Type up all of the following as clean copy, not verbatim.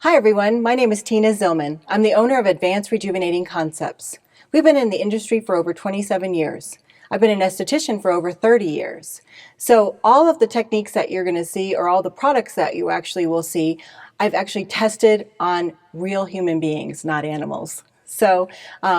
Hi everyone, my name is Tina Zillmann. I'm the owner of Advanced Rejuvenating Concepts. We've been in the industry for over 27 years. I've been an esthetician for over 30 years. So all of the techniques that you're going to see, or all the products that you actually will see, I've actually tested on real human beings, not animals. So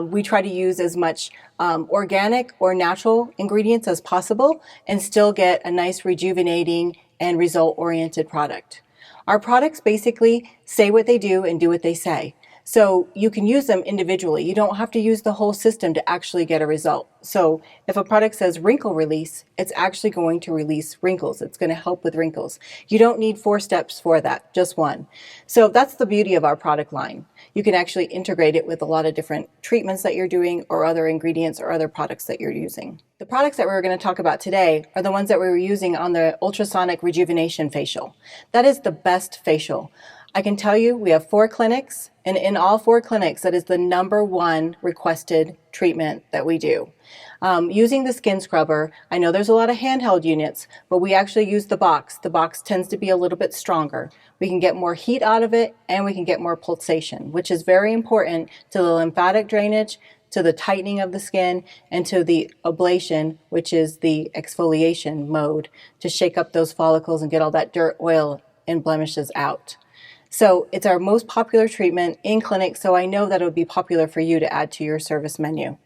we try to use as much organic or natural ingredients as possible and still get a nice rejuvenating and result-oriented product. Our products basically say what they do and do what they say. So you can use them individually. You don't have to use the whole system to actually get a result. So if a product says wrinkle release, it's actually going to release wrinkles. It's going to help with wrinkles. You don't need 4 steps for that, just one. So that's the beauty of our product line. You can actually integrate it with a lot of different treatments that you're doing or other ingredients or other products that you're using. The products that we're going to talk about today are the ones that we were using on the Ultrasonic Rejuvenation Facial. That is the best facial. I can tell you we have 4 clinics, and in all 4 clinics, that is the #1 requested treatment that we do. Using the skin scrubber, I know there's a lot of handheld units, but we actually use the box. The box tends to be a little bit stronger. We can get more heat out of it, and we can get more pulsation, which is very important to the lymphatic drainage, to the tightening of the skin, and to the ablation, which is the exfoliation mode, to shake up those follicles and get all that dirt, oil, and blemishes out. So it's our most popular treatment in clinic, so I know that it would be popular for you to add to your service menu.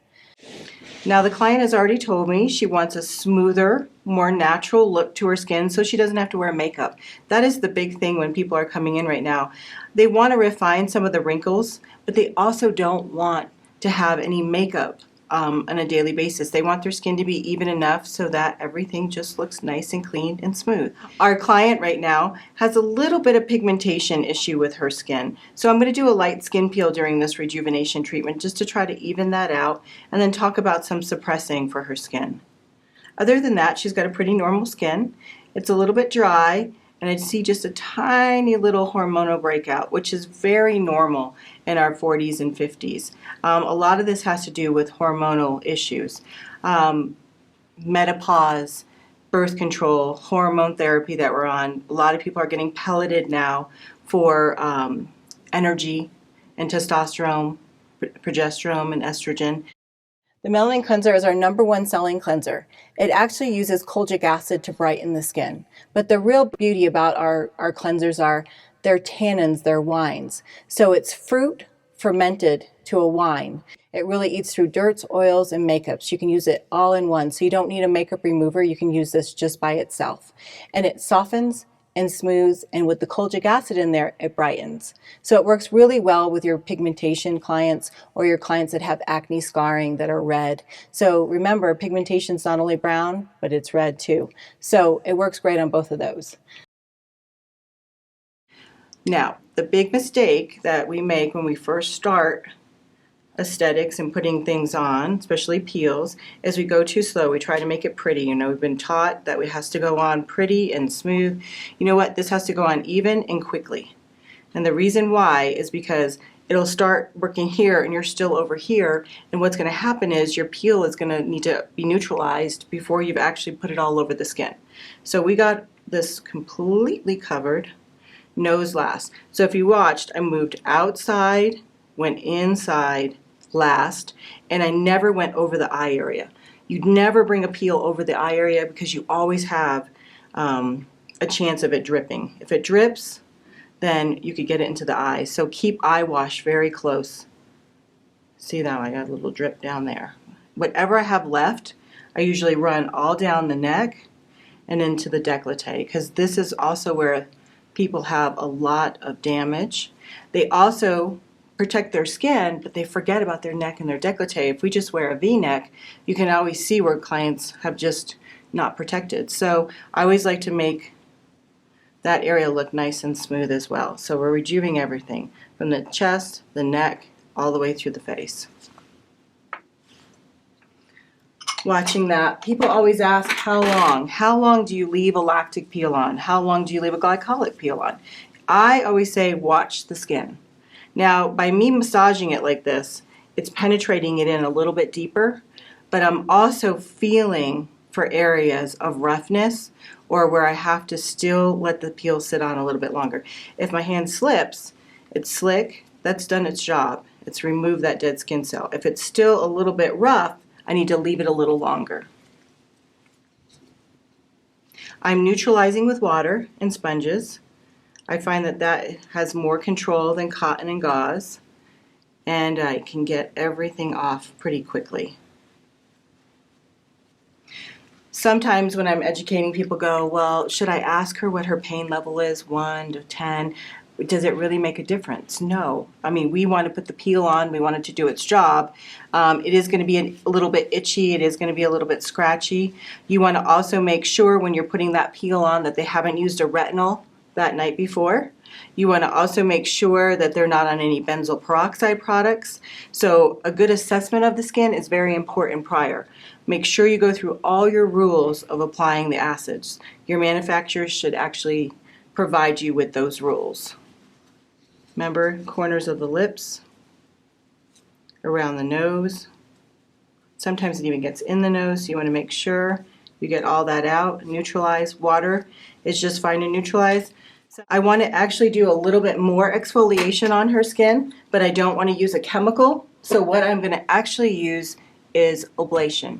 Now the client has already told me she wants a smoother, more natural look to her skin so she doesn't have to wear makeup. That is the big thing when people are coming in right now. They want to refine some of the wrinkles, but they also don't want to have any makeup on a daily basis. They want their skin to be even enough so that everything just looks nice and clean and smooth. Our client right now has a little bit of pigmentation issue with her skin. So I'm going to do a light skin peel during this rejuvenation treatment just to try to even that out and then talk about some suppressing for her skin. Other than that, she's got a pretty normal skin. It's a little bit dry, and I see just a tiny little hormonal breakout, which is very normal in our 40s and 50s. A lot of this has to do with hormonal issues. Menopause, birth control, hormone therapy that we're on. A lot of people are getting pelleted now for energy and testosterone, progesterone, and estrogen. The melanin cleanser is our #1 selling cleanser. It actually uses kojic acid to brighten the skin. But the real beauty about our cleansers are they're tannins, they're wines. So it's fruit fermented to a wine. It really eats through dirts, oils, and makeups. You can use it all in one. So you don't need a makeup remover. You can use this just by itself. And it softens and smooths, and with the kojic acid in there, it brightens. So it works really well with your pigmentation clients or your clients that have acne scarring that are red. So remember, pigmentation is not only brown, but it's red too. So it works great on both of those. Now, the big mistake that we make when we first start aesthetics and putting things on, especially peels, is we go too slow. We try to make it pretty. You know, we've been taught that it has to go on pretty and smooth. You know what? This has to go on even and quickly. And the reason why is because it'll start working here and you're still over here, and what's going to happen is your peel is going to need to be neutralized before you've actually put it all over the skin. So we got this completely covered, nose last. So if you watched, I moved outside, went inside last, and I never went over the eye area. You'd never bring a peel over the eye area because you always have a chance of it dripping. If it drips, then you could get it into the eye. So keep eye wash very close. See now I got a little drip down there. Whatever I have left, I usually run all down the neck and into the décolleté, because this is also where people have a lot of damage. They also protect their skin, but they forget about their neck and their décolleté. If we just wear a V-neck, you can always see where clients have just not protected. So I always like to make that area look nice and smooth as well. So we're rejuvenating everything from the chest, the neck, all the way through the face. Watching that, people always ask how long? How long do you leave a lactic peel on? How long do you leave a glycolic peel on? I always say watch the skin. Now, by me massaging it like this, it's penetrating it in a little bit deeper, but I'm also feeling for areas of roughness or where I have to still let the peel sit on a little bit longer. If my hand slips, It's slick, that's done its job. It's removed that dead skin cell. If it's still a little bit rough, I need to leave it a little longer. I'm neutralizing with water and sponges. I find that that has more control than cotton and gauze, and I can get everything off pretty quickly. Sometimes when I'm educating, people go, well, should I ask her what her pain level is, 1 to 10? Does it really make a difference? No. I mean, we want to put the peel on. We want it to do its job. It is going to be a little bit itchy. It is going to be a little bit scratchy. You want to also make sure when you're putting that peel on that they haven't used a retinol that night before. You want to also make sure that they're not on any benzoyl peroxide products. So a good assessment of the skin is very important prior. Make sure you go through all your rules of applying the acids. Your manufacturer should actually provide you with those rules. Remember, corners of the lips, around the nose. Sometimes it even gets in the nose, so you want to make sure you get all that out. Neutralize. Water is just fine to neutralize. So I want to actually do a little bit more exfoliation on her skin, but I don't want to use a chemical. So what I'm going to actually use is ablation.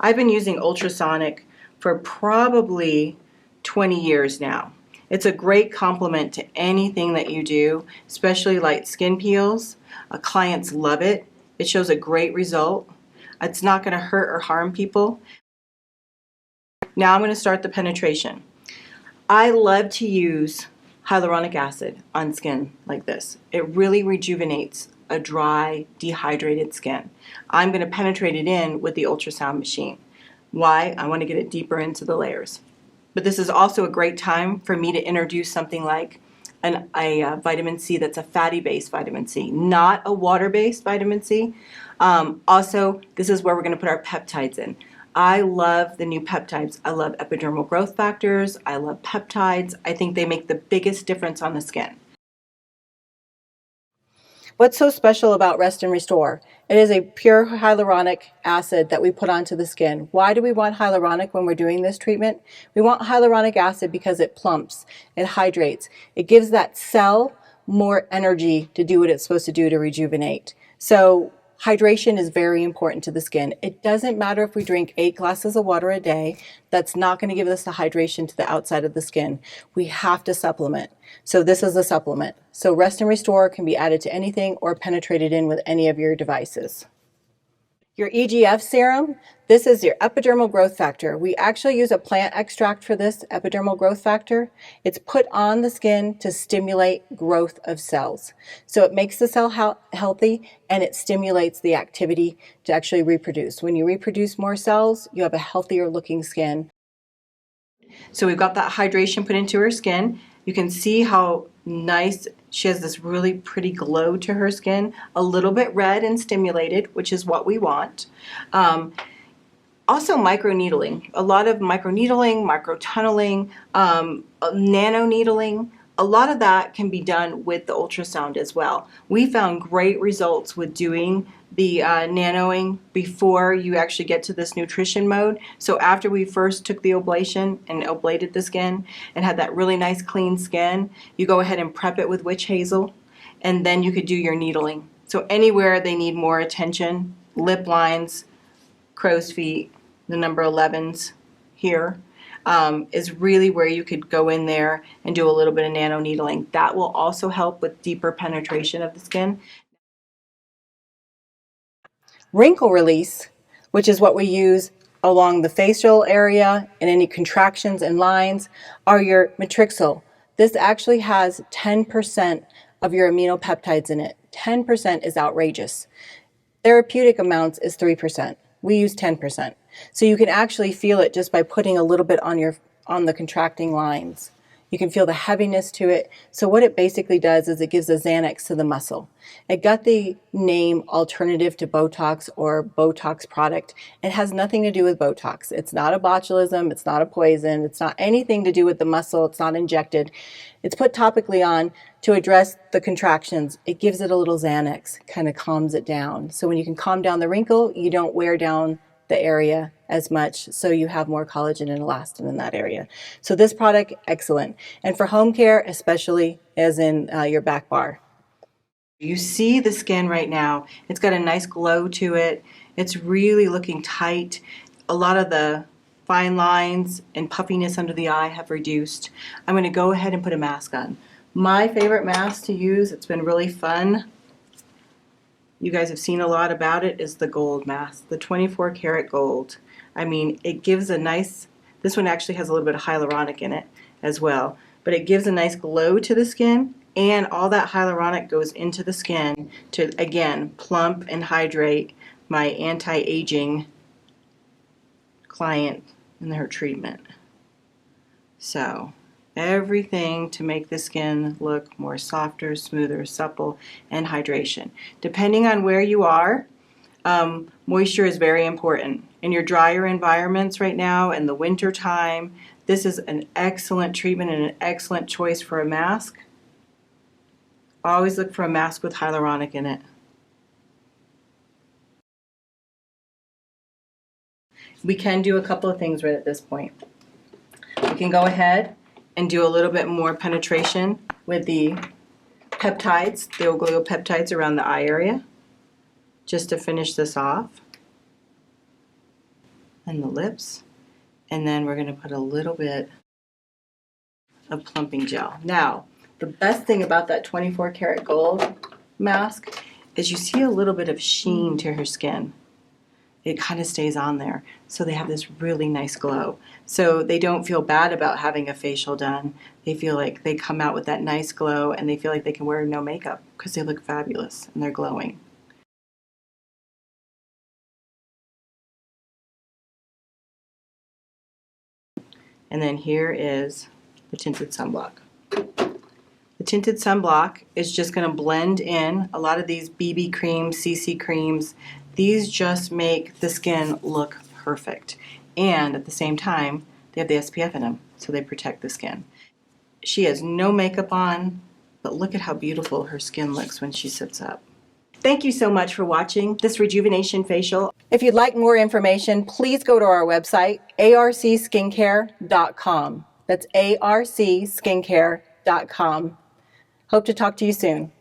I've been using Ultrasonic for probably 20 years now. It's a great complement to anything that you do, especially light skin peels. Clients love it. It shows a great result. It's not going to hurt or harm people. Now I'm going to start the penetration. I love to use hyaluronic acid on skin like this. It really rejuvenates a dry, dehydrated skin. I'm going to penetrate it in with the ultrasound machine. Why? I want to get it deeper into the layers. But this is also a great time for me to introduce something like a vitamin C that's a fatty-based vitamin C, not a water-based vitamin C. Also, this is where we're going to put our peptides in. I love the new peptides. I love epidermal growth factors. I love peptides. I think they make the biggest difference on the skin. What's so special about Rest and Restore? It is a pure hyaluronic acid that we put onto the skin. Why do we want hyaluronic when we're doing this treatment? We want hyaluronic acid because it plumps, it hydrates, it gives that cell more energy to do what it's supposed to do to rejuvenate. So hydration is very important to the skin. It doesn't matter if we drink 8 glasses of water a day. That's not going to give us the hydration to the outside of the skin. We have to supplement. So this is a supplement. So Rest and Restore can be added to anything or penetrated in with any of your devices. Your EGF serum, this is your epidermal growth factor. We actually use a plant extract for this epidermal growth factor. It's put on the skin to stimulate growth of cells. So it makes the cell healthy and it stimulates the activity to actually reproduce. When you reproduce more cells, you have a healthier looking skin. So we've got that hydration put into her skin. You can see how nice, she has this really pretty glow to her skin, a little bit red and stimulated, which is what we want. Also microneedling, a lot of microneedling, microtunneling, nanoneedling, a lot of that can be done with the ultrasound as well. We found great results with doing the nanoing before you actually get to this nutrition mode. So after we first took the ablation and ablated the skin and had that really nice clean skin, you go ahead and prep it with witch hazel, and then you could do your needling. So anywhere they need more attention, lip lines, crow's feet, the number 11s here, is really where you could go in there and do a little bit of nano needling. That will also help with deeper penetration of the skin. Wrinkle release, which is what we use along the facial area and any contractions and lines, are your matrixyl. This actually has 10% of your aminopeptides in it. 10% is outrageous. Therapeutic amounts is 3%. We use 10%. So you can actually feel it just by putting a little bit on the contracting lines. You can feel the heaviness to it. So what it basically does is it gives a Xanax to the muscle. It got the name alternative to Botox or Botox product. It has nothing to do with Botox. It's not a botulism. It's not a poison. It's not anything to do with the muscle. It's not injected. It's put topically on to address the contractions. It gives it a little Xanax, kind of calms it down. So when you can calm down the wrinkle, you don't wear down the area as much, so you have more collagen and elastin in that area. So this product, excellent. And for home care, especially as in your back bar. You see the skin right now. It's got a nice glow to it. It's really looking tight. A lot of the fine lines and puffiness under the eye have reduced. I'm going to go ahead and put a mask on. My favorite mask to use, it's been really fun. You guys have seen a lot about it, is the gold mask, the 24 karat gold. I mean, it gives a nice, this one actually has a little bit of hyaluronic in it as well, but it gives a nice glow to the skin, and all that hyaluronic goes into the skin to, again, plump and hydrate my anti-aging client in her treatment. So everything to make the skin look more softer, smoother, supple, and hydration. Depending on where you are, moisture is very important. In your drier environments right now, in the winter time, this is an excellent treatment and an excellent choice for a mask. Always look for a mask with hyaluronic in it. We can do a couple of things right at this point. We can go ahead and do a little bit more penetration with the peptides, the oligopeptides around the eye area, just to finish this off. And the lips. And then we're going to put a little bit of plumping gel. Now, the best thing about that 24 karat gold mask is you see a little bit of sheen to her skin. It kind of stays on there. So they have this really nice glow. So they don't feel bad about having a facial done. They feel like they come out with that nice glow, and they feel like they can wear no makeup because they look fabulous and they're glowing. And then here is the tinted sunblock. The tinted sunblock is just going to blend in a lot of these BB creams, CC creams. These just make the skin look perfect. And at the same time, they have the SPF in them, so they protect the skin. She has no makeup on, but look at how beautiful her skin looks when she sits up. Thank you so much for watching this Rejuvenation facial. If you'd like more information, please go to our website, arcskincare.com. That's arcskincare.com. Hope to talk to you soon.